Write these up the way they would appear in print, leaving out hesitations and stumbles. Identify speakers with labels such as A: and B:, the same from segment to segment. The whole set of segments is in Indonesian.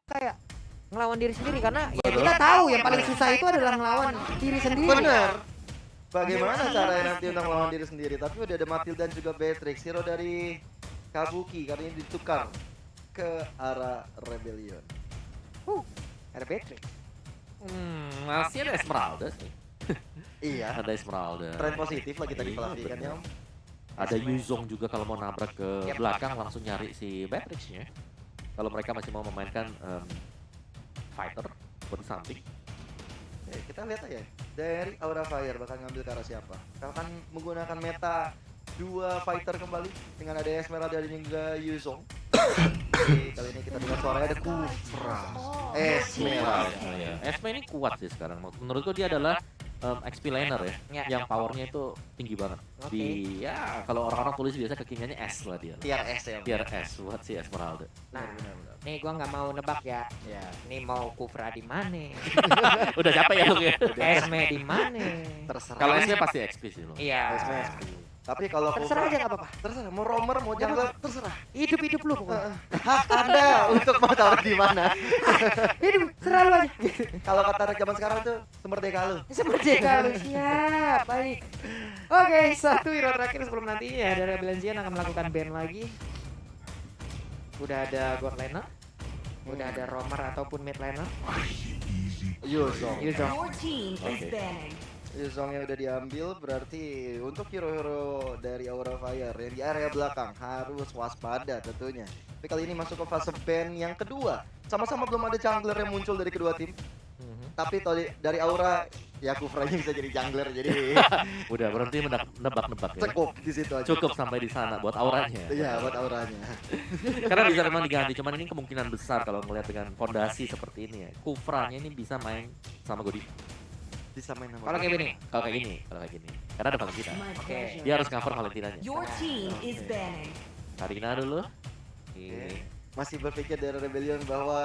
A: kayak ngelawan diri sendiri karena ya kita tahu yang paling susah itu adalah ngelawan diri sendiri.
B: Bener. Bagaimana caranya nanti untuk melawan diri sendiri? Tapi udah ada Matilda dan juga Beatrix, hero dari Kabuki karena ini ditukar ke arah Rebellion.
A: Ada Beatrix.
C: Masih ada Esmeralda sih.
B: Iya.
C: Ada Esmeralda.
B: Tren positif lagi tadi pelantikan ya.
C: Ada Yuzong juga kalau mau nabrak ke belakang langsung nyari si Beatrix-nya. Kalau mereka masih mau memainkan fighter buat samping.
B: Oke, kita lihat aja dari Aura Fire bakal ngambil ke arah siapa. Akan menggunakan meta 2 fighter kembali dengan ada Esmeralda dan juga Yuzong. Oke, kali ini kita dengar suaranya ada Kufra. Esmeralda.
C: Esme ini kuat sih sekarang. Menurutku dia adalah XP laner ya, yang powernya itu tinggi banget. Di ya kalau orang-orang tulis biasa kekingannya S lah dia.
B: Tier S ya.
C: Tier S buat si Esmeralda.
A: Nah, nih gua nggak mau nebak ya.
B: Ya.
A: Nih mau Kufra di mana?
C: Udah capek ya lu ya.
A: Esme di mana?
B: Terserah.
C: Kalau SC pasti XP sih lo.
A: Iya.
B: Esme. Tapi kalau
A: Terserah
B: Kufra
A: aja nggak apa-apa.
B: terserah mau roamer mau jungler terserah.
A: Hidup lu pokoknya.
B: Hak Anda untuk mau taruh di mana.
A: Hidup, serah lu aja.
B: Kalau kata anak zaman sekarang tuh semerdeka lu.
A: Seperti kalau siap, baik. Oke, satu hero terakhir sebelum nantinya dari Rebellion akan melakukan ban lagi. Udah ada God laner, udah ada roamer ataupun mid laner.
B: Yuzong.
A: Yuzong.
D: Your team is banned.
B: Yuzongnya udah diambil, berarti untuk hero-hero dari Aura Fire yang di area belakang harus waspada tentunya. Tapi kali ini masuk ke fase ban yang kedua. Sama-sama belum ada jungler yang muncul dari kedua tim. Tapi dari Aura, ya Kufranya bisa jadi jungler, jadi
C: Udah berhenti nebak-nebak ya.
B: cukup di situ aja.
C: Cukup sampai di sana buat auranya.
B: Iya, buat auranya.
C: Karena bisa memang diganti, cuman ini kemungkinan besar kalau ngelihat dengan fondasi seperti ini ya. Kufranya ini bisa main sama Godiva.
B: Bisa main sama.
A: Kalau kayak gini.
C: Kalau kayak gini. Karena ada Valentina.
D: My
A: Oke.
D: pleasure.
C: Dia harus cover Valentinanya.
D: Your team is banned.
C: Karina dulu.
B: Masih berpikir dari Rebellion bahwa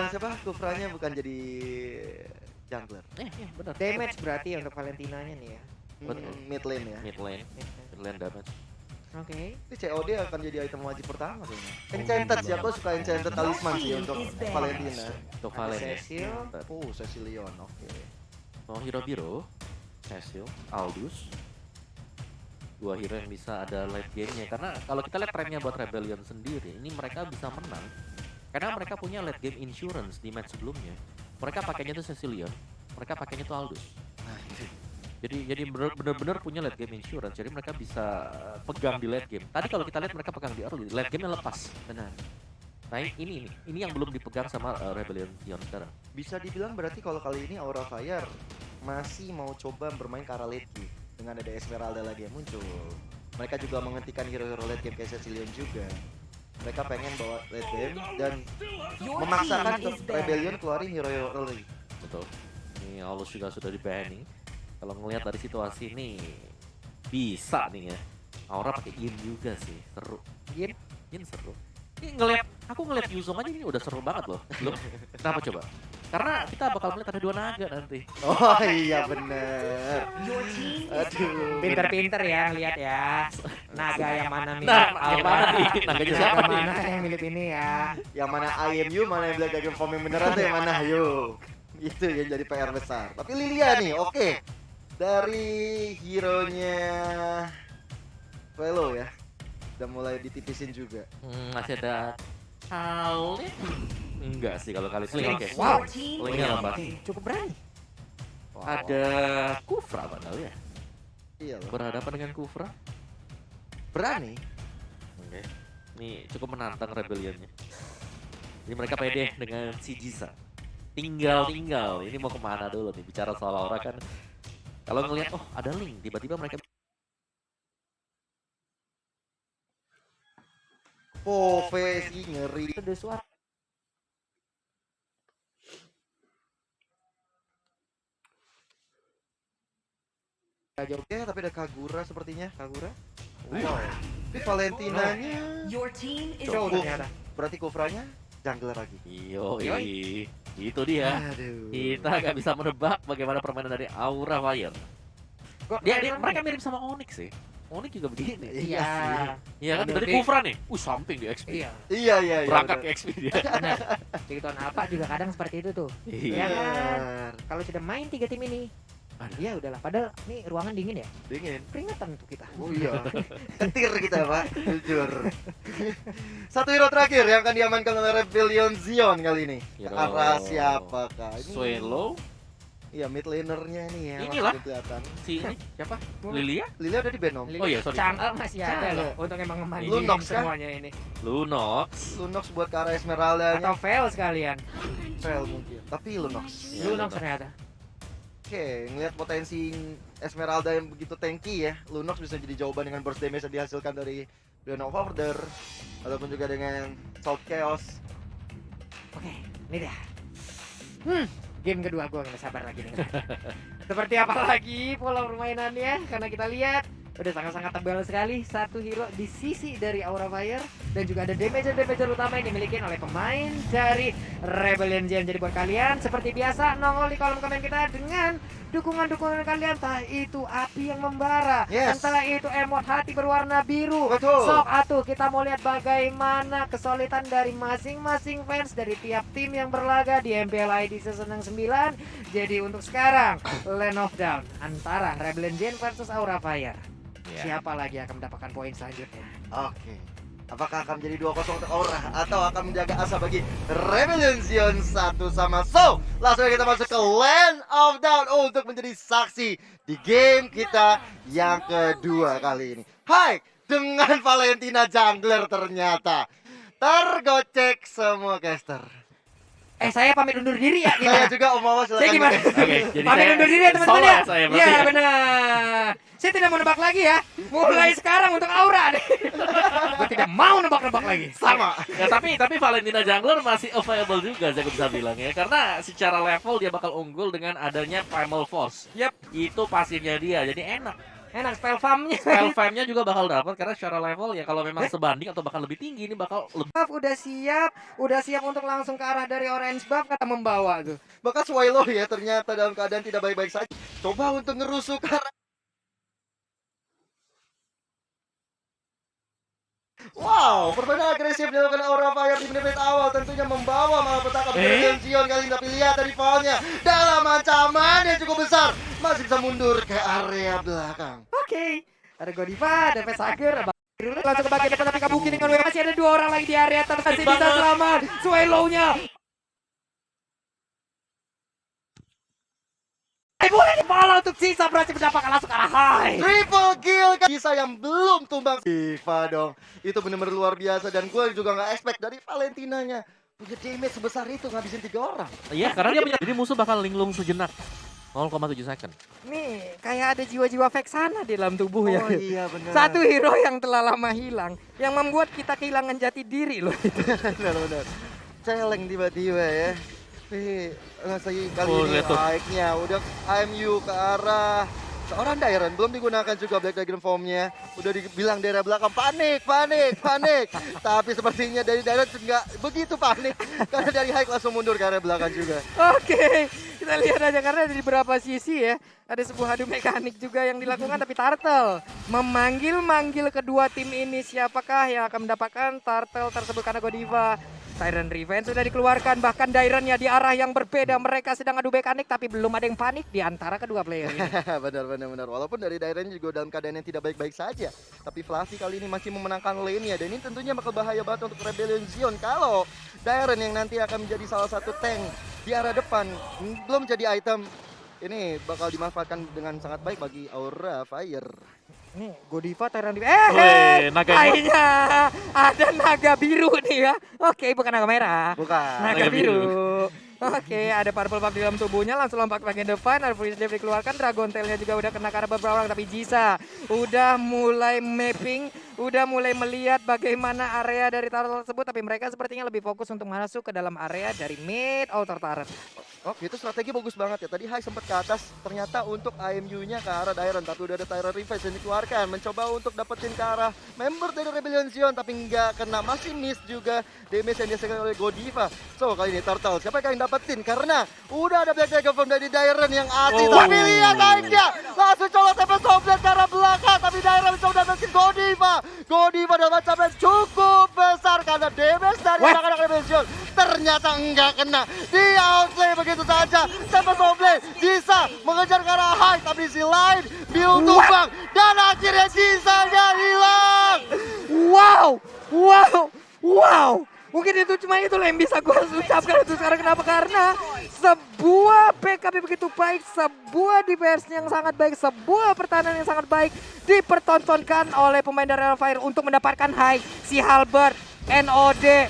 B: siapa Kufranya bukan jadi jungler.
C: Benar.
A: Damage berarti untuk Valentinanya nih ya.
C: Betul.
B: Mid lane ya.
C: Mid lane damage.
A: Oke.
B: Ini COD akan jadi item wajib pertama kayaknya. Enchanted sih, aku suka Enchanted talisman sih untuk Valentina.
C: Untuk Valen ya.
A: Cecil.
B: Cecilion, oke.
C: Oh, hero biru, Cecil, Aldous. Dua hero yang bisa ada late game-nya. Karena kalau kita lihat trennya buat Rebellion sendiri, ini mereka bisa menang. Karena mereka punya late game insurance di match sebelumnya. Mereka pakainya tuh Cecilion, mereka pakainya tuh Aldous. Jadi bener-bener punya late game insurance. Jadi mereka bisa pegang di late game. Tadi kalau kita lihat mereka pegang di early, late game-nya lepas.
B: Benar.
C: Nah ini yang belum dipegang sama Rebellion sekarang.
B: Bisa dibilang berarti kalau kali ini Aura Fire masih mau coba bermain ke arah late game dengan ada Esmeralda lagi yang muncul. Mereka juga menghentikan hero-hero late game kayak Cecilion juga. Mereka pengen bawa late game dan
D: Your
B: memaksakan
D: team is
B: Rebellion
D: banned.
B: keluarin hero-hero early.
C: Betul. Ini Aldous juga sudah di banning. Kalau ngelihat dari situasi ini bisa nih ya. Aura pakai Yin juga sih, seru. Yin seru. Ini aku ngelihat Yuzong aja ini udah seru banget loh. Kenapa coba? Karena kita bakal melihat ada 2 naga nanti.
B: Oh iya bener.
D: Your team is
B: Aduh.
A: Pinter-pinter ya lihat ya. Naga yang mana milih?
C: Yang mana nih? Naganya siapa
A: Yang
C: nih?
A: mana yang milih ini ya?
B: Yang mana IMU, mana yang Black Dragon Form yang beneran tuh yang mana? Ayo. Itu yang jadi PR besar. Tapi Lilia nih, oke. Dari hero-nya Velo ya. Udah mulai ditipisin juga.
C: Masih ada Kali? Enggak sih kalau kali Sling oke.
A: Wow.
D: Your team
C: Slingnya lambat.
A: Cukup berani.
C: Ada Kufra padahal ya.
B: Iya loh.
C: Berhadapan dengan Kufra.
B: Berani.
C: Oke. Ini cukup menantang Rebellionnya. Jadi mereka pede dengan si Jisa. Tinggal. Ini mau kemana dulu nih? Bicara soal Aura kan. Kalau ngelihat, oh ada link, tiba-tiba mereka
B: Profesi ngeri.
A: Ada suara.
B: Oke, tapi ada Kagura sepertinya.
A: Kagura.
B: Wow. Tapi Valentinanya
D: Your team is
A: Show
B: Cukup.
A: ternyata.
B: berarti Kufranya jungler lagi.
C: Itu dia.
B: Aduh.
C: Kita nggak bisa menebak bagaimana permainan dari Aura Fire. Mereka mirip sama Onyx sih. Onyx juga begini.
A: Iya.
C: Iya kan
A: Ada
C: dari
A: di-
C: Kufra nih. Samping di XP.
A: Iya.
B: Iya.
C: Berangkat
B: benar.
C: ke XP dia.
A: Benar. Tigton Alpha juga kadang seperti itu tuh.
C: Iya.
A: Ya kan?
B: Benar.
A: Kalau sudah main 3 tim ini,
C: Aduh.
A: ya udahlah. Padahal nih ruangan dingin ya.
B: Dingin.
A: Peringatan untuk kita.
B: Oh iya. Ketir kita, Pak. Jujur. Satu hero terakhir yang akan diamankan oleh Rebellion Zion kali ini. Ke
C: Hero
B: arah siapakah?
C: Swallow,
B: Iya, mid lanernya nih ya.
C: Inilah.
B: masih kelihatan.
C: si ini siapa? Lilia?
B: Lilia udah di Venom.
C: Oh iya, sorry.
A: Chang'e masih ada
C: Chang'e.
A: loh untuk emang ngemandingin
B: Lunox kah?
A: semuanya ini.
C: Lunox.
B: Lunox buat ke arah Esmeralda-nya.
A: Atau fail sekalian.
B: Fail mungkin. Tapi Lunox.
C: Iya,
A: Lunox
C: Lunox.
A: ternyata.
B: Oke, ngelihat potensi Esmeralda yang begitu tanky ya, Lunox bisa jadi jawaban dengan burst damage yang dihasilkan dari Dawn of Order ataupun juga dengan Salt Chaos.
A: Oke, ini dia. Game kedua gue nggak sabar lagi nih. Seperti apa lagi pola permainannya? Karena kita lihat udah sangat-sangat tebal sekali satu hero di sisi dari Aura Fire dan juga ada damager utama yang dimiliki oleh pemain dari Rebellion Gen. Jadi buat kalian seperti biasa nongol di kolom komen kita dengan dukungan kalian, entah itu api yang membara,
B: Yes.
A: entah itu emot hati berwarna biru.
B: Betul.
A: Sok atuh kita mau lihat bagaimana kesulitan dari masing-masing fans dari tiap tim yang berlaga di MPL ID season yang 9. Jadi untuk sekarang Land of Dawn antara Rebellion Gen versus Aura Fire.
C: Iya.
A: Siapa lagi yang akan mendapatkan poin selanjutnya?
B: Oke. Apakah akan menjadi 2-0 untuk Aura atau akan menjaga asa bagi Rebellion Zion 1-1? So, langsung kita masuk ke Land of Dawn untuk menjadi saksi di game kita yang kedua kali ini. Hai, dengan Valentina Jungler ternyata tergocek semua caster.
A: Saya pamit undur diri ya.
B: Saya
A: Gimana?
B: juga Om Wawa
A: Saya
B: silakan.
A: gimana?
C: Oke, jadi
A: Pamit
C: saya
A: undur diri ya teman-teman
C: solo
A: ya.
C: saya
A: Iya
C: berarti ya.
A: benar. Saya tidak mau nebak lagi ya. Mulai sekarang untuk Aura nih. Gue tidak mau nebak-nebak lagi.
B: Sama.
C: Ya tapi Valentina Jungler masih available juga saya bisa bilang ya, karena secara level dia bakal unggul dengan adanya Primal Force.
A: Yap.
C: Itu pastinya dia, jadi enak.
A: Enak spell farmnya.
C: Spell fam-nya juga bakal dapat karena secara level ya kalau memang sebanding atau bahkan lebih tinggi ini bakal lebih.
A: Buff udah siap untuk langsung ke arah dari orange buff kata membawa tuh.
B: Bahkan Swallow ya ternyata dalam keadaan tidak baik-baik saja. Coba untuk ngerusuk ke arah. Wow, permainan agresif dilakukan Aura Fire di menit awal tentunya membawa malapetaka Rebellion Zion kali ini, tapi lihat dari foulnya dalam ancaman yang cukup besar masih bisa mundur ke area belakang.
A: Oke. Ada Godiva, ada Vesager, ada dulu langsung ke bagian depan tapi kabukin dengan WM. Masih ada 2 orang lagi di area atas masih bisa selamat. Swallow-nya. Boleh dipala untuk sisa berhasil mendapatkan langsung ke arah high.
B: Triple kill Kisa yang belum tumbang. Diva dong, itu benar-benar luar biasa dan gue juga nggak expect dari Valentinanya punya damage sebesar itu ngabisin 3 orang.
C: Iya, karena dia punya. Jadi musuh bakal linglung sejenak. 0,7 second.
A: Nih, kayak ada jiwa-jiwa Vexana di dalam tubuh ya.
B: Oh iya benar.
A: Satu hero yang telah lama hilang, yang membuat kita kehilangan jati diri loh.
B: benar. Celeng tiba-tiba ya. Tapi lagi kali
C: Oh,
B: ini
C: lihat tuh.
B: naiknya udah AMU ke arah seorang Dairon, belum digunakan juga Black Dragon Form-nya. Udah dibilang daerah belakang panik. Tapi sepertinya dari Dairon nggak begitu panik karena dari High langsung mundur ke area belakang juga.
A: Oke, kita lihat aja karena dari beberapa sisi ya. Ada sebuah adu mekanik juga yang dilakukan tapi Turtle memanggil kedua tim ini. Siapakah yang akan mendapatkan Turtle tersebut karena Godiva. Tyrant Revenge sudah dikeluarkan, bahkan Dairon-nya di arah yang berbeda. Mereka sedang adu mekanik tapi belum ada yang panik di antara kedua player ini.
B: benar. Walaupun dari Dairon juga dalam keadaan yang tidak baik-baik saja, tapi Fluffy kali ini masih memenangkan lane-nya dan ini tentunya bakal bahaya banget untuk Rebellion Zion kalau Dairon yang nanti akan menjadi salah satu tank di arah depan belum jadi item. Ini bakal dimanfaatkan dengan sangat baik bagi Aura Fire.
A: Nih, Godiva Tyrant
C: Weh,
A: Revenge.
C: naga
A: Kayaknya ada naga biru nih ya. Oke, bukan naga merah.
B: Bukan.
A: Naga
C: Naga
A: biru. Oke, ada purple buff di dalam tubuhnya, langsung lompat ke bagian depan, ada freeze dive dikeluarkan, Dragon Tail-nya juga udah kena karena beberapa orang, tapi Jisa udah mulai mapping, udah mulai melihat bagaimana area dari turtle tersebut, tapi mereka sepertinya lebih fokus untuk masuk ke dalam area dari mid outer turret.
B: Oke, itu strategi bagus banget ya. Tadi High sempat ke atas, ternyata untuk AMU-nya ke arah Dairon, tapi udah ada Tyrant Revenge yang dikeluarkan, mencoba untuk dapetin ke arah member dari Rebellion Zion, tapi nggak kena, masih miss juga damage yang dihasilkan oleh Godiva. So, kali ini Turtle, siapa yang dapetin karena udah ada Black Dragon Form dari Dairon yang asli. Tapi lihat aja, langsung colok Tempest of Blade ke arah belakang. Tapi Dairon mencoba dapetin Godiva. Godiva dalam ancaman cukup besar karena damage dari anak-anak Rebellion ternyata enggak kena. Di outplay begitu saja. Tempest of Blade bisa mengejar ke arah high, tapi si lain Bill tumbang dan akhirnya sisanya hilang.
A: Wow. Mungkin itu cuma itu yang bisa gue ucapkan untuk sekarang. Kenapa? Karena sebuah BKB begitu baik, sebuah defense yang sangat baik, sebuah pertahanan yang sangat baik dipertontonkan oleh pemain dari Hellfire untuk mendapatkan high. Si Halberd, NOD,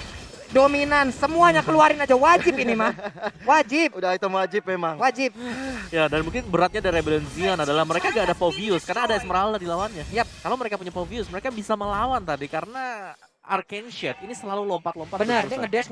A: dominan, semuanya keluarin aja. Wajib ini mah. Wajib.
B: Udah item wajib memang.
A: Wajib.
C: Ya, dan mungkin beratnya dari Rebellion Xion adalah mereka gak ada Fovius karena ada Esmeralda di lawannya.
A: Yap.
C: Kalau mereka punya Fovius, mereka bisa melawan tadi karena Arcane Shade ini selalu lompat-lompat.
A: Benar, dia ngedes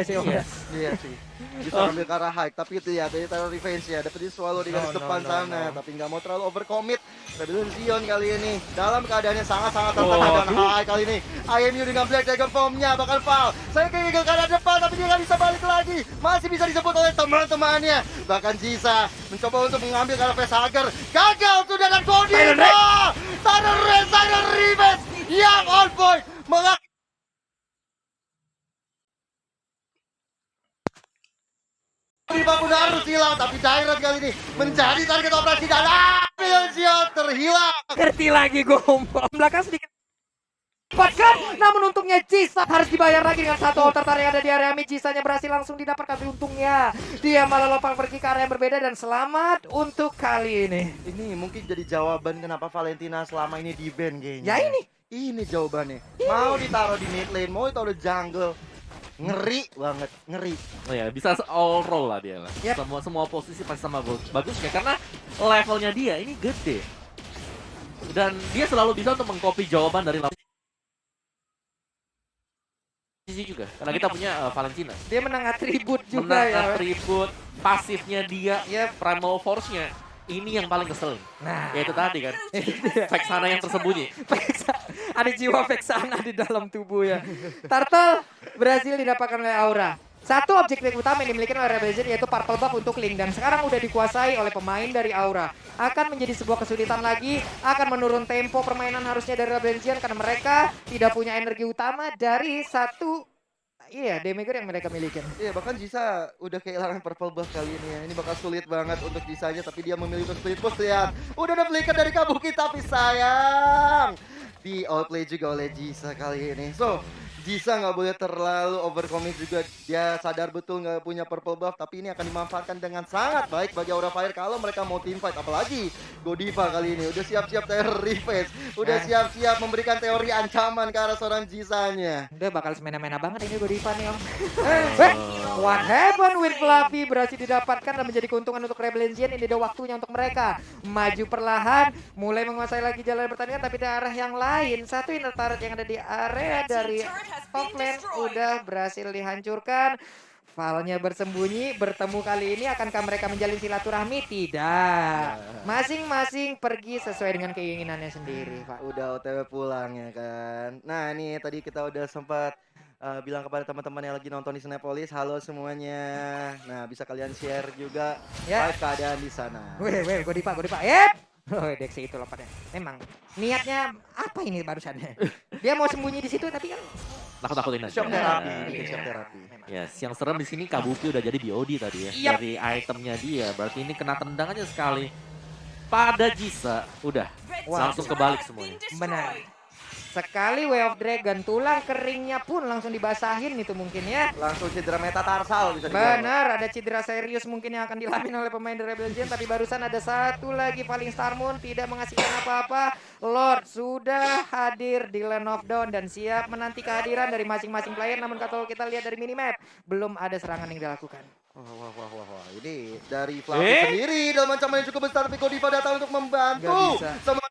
A: ya.
C: Iya.
B: Iya sih. Bisa ngambil ke arah high, tapi itu ya dari taruh revenge ya. Dapetin swallow di garis depan sana, tapi nggak mau terlalu overcommit. Rebellion Xion kali ini dalam keadaan yang sangat-sangat tertekan dan high kali ini. IMU dengan Black Dragon Form-nya bakal foul. Saya ke arah depan, tapi dia nggak bisa balik lagi. Masih bisa disebut oleh teman-temannya. Bahkan Jisa mencoba untuk mengambil ke arah Facehugger. Gagal sudah dan Godiva. Silent Revenge yang on point. Godiva pun harus hilang, tapi Dairon kali ini menjadi target operasi dan Rebellion terhilang.
A: Ngerti lagi gue belakang sedikit. Dapatkan, namun untungnya Jisa harus dibayar lagi dengan satu altar yang ada di area mid. Jisanya berhasil langsung didapatkan, tapi untungnya dia malah lompat pergi ke area yang berbeda dan selamat untuk kali ini.
B: Ini mungkin jadi jawaban kenapa Valentina selama ini di ban kayaknya.
A: Ya ini.
B: Ini jawabannya. Mau ditaruh di mid lane, mau ditaruh di jungle. Ngeri banget, ngeri.
C: Oh ya, bisa all roll lah dia lah.
A: Yep.
C: Semua posisi pasti sama bagusnya karena levelnya dia ini gede. Dan dia selalu bisa untuk mengcopy jawaban dari posisi juga. Karena kita punya Valentina.
A: Dia menang atribut juga
C: Menang
A: ya.
C: atribut, pasifnya dia, primal force-nya. Ini yang paling kesel.
A: Nah,
C: Ya itu tadi kan. Vexana yang tersembunyi.
A: ada jiwa Vexana di dalam tubuh ya. Turtle berhasil didapatkan oleh Aura. Satu objektif utama yang dimiliki oleh Rebellion yaitu Purple Buff untuk Link, dan sekarang udah dikuasai oleh pemain dari Aura. Akan menjadi sebuah kesulitan lagi, akan menurun tempo permainan harusnya dari Rebellion karena mereka tidak punya energi utama dari satu damager yang mereka miliki.
B: Iya, bahkan Jisa udah kehilangan purple buff kali ini ya. Ini bakal sulit banget untuk Jisanya, tapi dia memilih untuk split push ya. Udah ada flicker dari Kabuki, tapi sayang di outplay juga oleh Jisa kali ini. So, Jisa nggak boleh terlalu overcommit juga. Dia sadar betul nggak punya purple buff, tapi ini akan dimanfaatkan dengan sangat baik bagi Aura Fire kalau mereka mau team fight. Apalagi Godiva kali ini udah siap-siap terror revenge, udah siap-siap memberikan teori ancaman ke arah seorang Jisanya.
A: Udah bakal semena-mena banget ini Godiva nih om. What happened with Fluffy berhasil didapatkan dan menjadi keuntungan untuk Rebellion. Ini udah waktunya untuk mereka maju perlahan, mulai menguasai lagi jalan pertandingan, tapi di arah yang lain. Satu inner turret yang ada di area dari top lane udah berhasil dihancurkan. Valnya bersembunyi, bertemu kali ini akankah mereka menjalin silaturahmi? Tidak. Masing-masing pergi sesuai dengan keinginannya sendiri, Pak.
B: Udah OTW pulang ya kan. Nah ini tadi kita udah sempat bilang kepada teman-teman yang lagi nonton di Cinepolis, halo semuanya. Nah bisa kalian share juga live keadaan di sana.
A: Weh, Godiva. Oh, Dexy itu lompatnya. Memang niatnya apa ini barusannya? Dia mau sembunyi di situ tapi kan
C: Nakut-nakutin aja.
B: Shock terapi, bikin shock terapi.
C: Yes, yang serem di sini Kabuki udah jadi BOD tadi ya.
A: Yap.
C: Dari itemnya dia, berarti ini kena tendang aja sekali. Pada Jisa, udah langsung kebalik semuanya.
A: benar. Sekali Way of Dragon, tulang keringnya pun langsung dibasahin itu mungkin ya.
B: Langsung cedera metatarsal bisa dibilang.
A: Benar, ada cedera serius mungkin yang akan dialami oleh pemain dari Rebellion, tapi barusan ada satu lagi Falling Star Moon tidak menghasilkan apa-apa. Lord sudah hadir di Land of Dawn dan siap menanti kehadiran dari masing-masing player, namun kalau kita lihat dari minimap, belum ada serangan yang dilakukan.
B: Wah. Ini dari Fluffy sendiri dalam ancaman yang cukup besar, tapi Godiva datang untuk membantu.
A: Nggak bisa.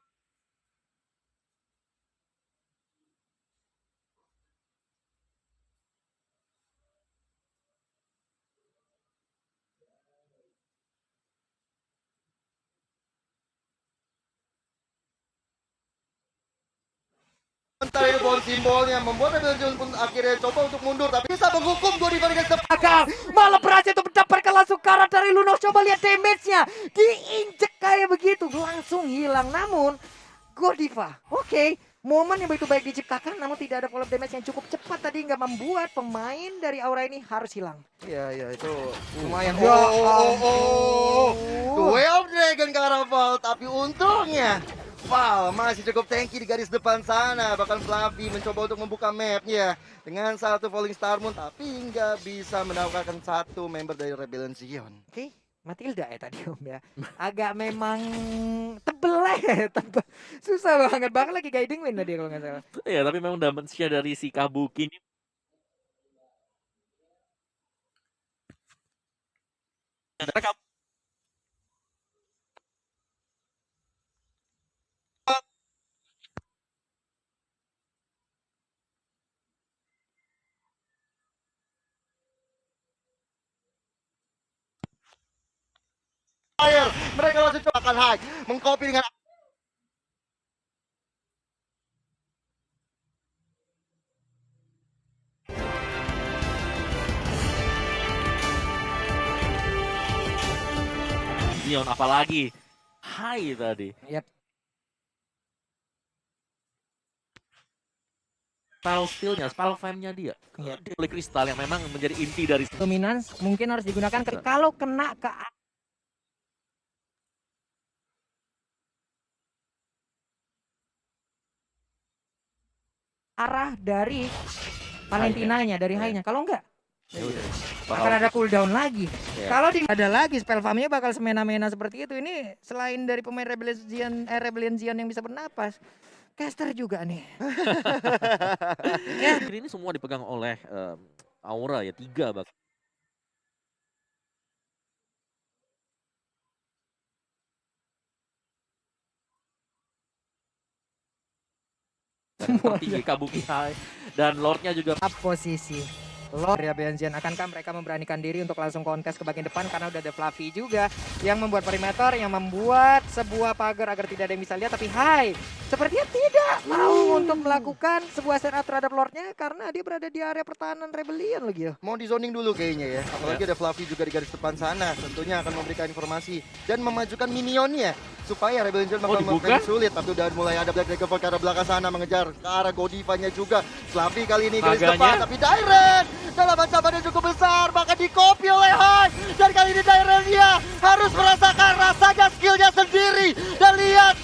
B: Sementara itu pohon simbolnya membuat Rebellion pun akhirnya coba untuk mundur, tapi bisa menghukum Godiva dengan cepat.
A: Belakang malah berhasil untuk mendapatkan langsung karat dari Lunox. Coba lihat damage-nya, diinjek kayak begitu langsung hilang. Namun Godiva, oke, momen yang begitu baik diciptakan, namun tidak ada follow damage yang cukup cepat tadi nggak membuat pemain dari Aura ini harus hilang.
B: Iya, itu lumayan.
A: Ya
B: Duel Dragon ke arah Val, tapi untungnya Val masih cukup tanky di garis depan sana. Bahkan Fluffy mencoba untuk membuka mapnya dengan satu Falling Star Moon, tapi nggak bisa mendapatkan satu member dari Rebellion Zion.
A: Oke, Matilda ya tadi Om ya. Agak memang tebel ya, tebel. Susah banget, bahkan lagi guiding win tadi kalau nggak salah.
C: Iya, tapi memang damage-nya dari si Kabuki ini
B: Mereka langsung coba akan high, mengcopy dengan
C: Zion apalagi high tadi.
A: Yap.
C: Spell skill-nya, spell fame-nya dia.
A: Iya.
C: Dia oleh kristal yang memang menjadi inti dari
A: Dominance mungkin harus digunakan kalau kena ke arah dari Valentinanya, dari high-nya. Kalau enggak,
C: Ya udah.
A: akan ada cooldown lagi.
C: Ya.
A: Kalau ada lagi spell farm-nya bakal semena-mena seperti itu. Ini selain dari pemain Rebellion Zion yang bisa bernapas, caster juga nih.
C: Ini semua dipegang oleh Aura ya, 3 bahkan. Tinggi Kabuki High dan Lordnya juga
A: Posisi Lord Rebellion Zion, akankah mereka memberanikan diri untuk langsung kontes ke bagian depan karena udah ada Fluffy juga yang membuat perimeter, yang membuat sebuah pagar agar tidak ada yang bisa lihat. Tapi Hai sepertinya tidak mau untuk melakukan sebuah setup terhadap Lordnya karena dia berada di area pertahanan Rebellion lagi ya.
B: mau di zoning dulu kayaknya ya. Apalagi ada Fluffy juga di garis depan sana. Tentunya akan memberikan informasi dan memajukan minionnya supaya Rebellion Zion bakal
C: dibuka?
B: makin sulit. Tapi udah mulai ada Black Dragon ke arah belakang sana mengejar ke arah Godivanya juga. Fluffy kali ini garis
C: Naganya?
B: depan, tapi Direct dalam ancaman yang cukup besar, bahkan di copy oleh Hai. Dan kali ini Direct-nya harus merasakan rasanya skillnya sendiri. Dan lihat